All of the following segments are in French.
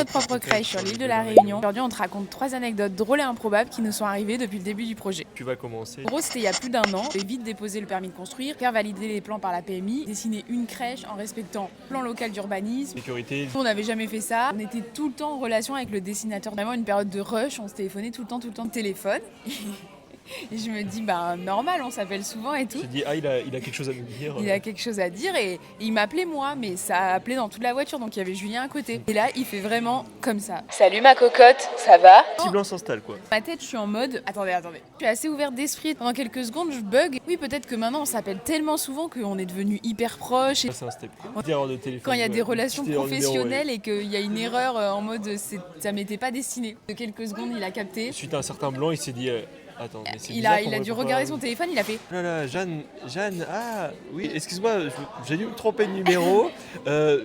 notre propre crèche sur l'île de la Réunion. Aujourd'hui, on te raconte 3 anecdotes drôles et improbables qui nous sont arrivées depuis le début du projet. Tu vas commencer. En gros, c'était il y a plus d'1 an. On avait vite déposé le permis de construire, faire valider les plans par la PMI, dessiner une crèche en respectant le plan local d'urbanisme. Sécurité. On n'avait jamais fait ça. On était tout le temps en relation avec le dessinateur. Vraiment une période de rush. On se téléphonait tout le temps au téléphone. Et je me dis, normal, on s'appelle souvent et tout. J'ai dit, il a quelque chose à nous dire. Il a quelque chose à dire et il m'appelait moi, mais ça a appelé dans toute la voiture, donc il y avait Julien à côté. Et là, il fait vraiment comme ça. Salut ma cocotte, ça va? Petit blanc s'installe quoi. Ma tête, je suis en mode, attendez. Je suis assez ouverte d'esprit. Pendant quelques secondes, je bug. Oui, peut-être que maintenant, on s'appelle tellement souvent qu'on est devenu hyper proches. Ça, c'est un step. Petite erreur de téléphone. Quand il y a des relations Petite erreur de numéro, professionnelles et qu'il y a une erreur en mode, ça m'était pas destiné. De quelques secondes, il a capté. Suite à un certain blanc, il s'est dit, attends, mais c'est Il bizarre a qu'on me dû répond regarder pas. son téléphone, il a fait. Oh là là, Jeanne, oui, excuse-moi, j'ai dû me tromper de numéro.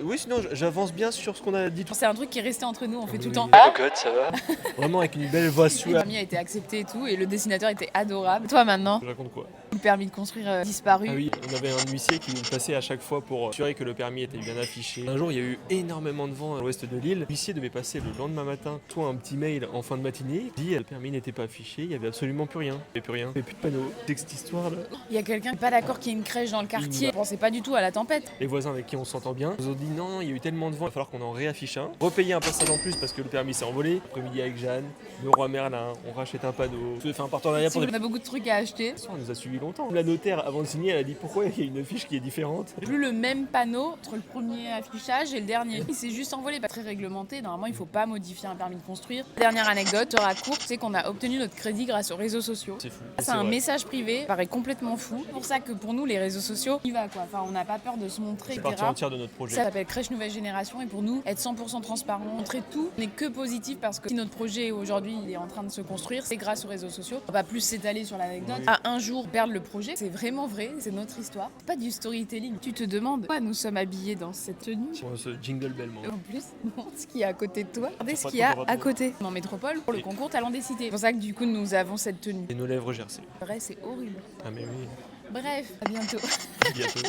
Oui, sinon, j'avance bien sur ce qu'on a dit. C'est un truc qui est resté entre nous, on fait tout le temps. Cocotte, ça va. Vraiment avec une belle voix Le suave. permis a été accepté et tout, et le dessinateur était adorable. Toi maintenant, Je raconte quoi? le permis de construire disparu. Ah oui, on avait un huissier qui nous passait à chaque fois pour assurer que le permis était bien affiché. Un jour, il y a eu énormément de vent à l'ouest de l'île. L'huissier devait passer le lendemain matin, soit un petit mail en fin de matinée. Il dit, le permis n'était pas affiché, il y avait absolument plus rien. Il n'y avait plus rien, il n'y avait plus de panneaux. C'est que cette histoire là. Il y a quelqu'un qui n'est pas d'accord qu'il y ait une crèche dans le quartier. On pensait pas du tout à la tempête. Les voisins avec qui on s'entend bien nous ont dit non, il y a eu tellement de vent, il va falloir qu'on en réaffiche un. Repayer un passage en plus parce que le permis s'est envolé. Après-midi avec Jeanne, le roi Merlin, on rachète un panneau. On fait un partenariat pour des... On a beaucoup de trucs à acheter. On nous a suivi longtemps. La notaire, avant de signer, elle a dit pourquoi il y a une fiche qui est différente. Plus le même panneau entre le premier affichage et le dernier. Il s'est juste envolé, pas très réglementé. Normalement, il faut pas modifier un permis de construire. Dernière anecdote, sera courte, c'est qu'on a obtenu notre crédit grâce aux réseaux sociaux. C'est fou. C'est un vrai. message privé, ça paraît complètement fou. C'est pour ça que pour nous, les réseaux sociaux, il va quoi. Enfin, on n'a pas peur de se montrer, C'est etc. partie entière de notre projet. Ça s'appelle Crèche Nouvelle Génération et pour nous, être 100% transparent, montrer tout n'est que positif parce que si notre projet aujourd'hui il est en train de se construire, c'est grâce aux réseaux sociaux. On va plus s'étaler sur l'anecdote. Oui. À un jour perdre le projet, c'est vraiment vrai, c'est notre histoire. C'est pas du storytelling. Tu te demandes pourquoi nous sommes habillés dans cette tenue. Sur ce jingle bellement. En plus, montre ce qu'il y a à côté de toi. Regardez Je ce sais qu'il y pas a trop à droit. côté. En métropole, pour le concours Talent des Cités. C'est pour ça que du coup, nous avons cette tenue. Et nos lèvres gercées. Vrai, c'est horrible. Ah mais oui, Bref, à bientôt. bientôt.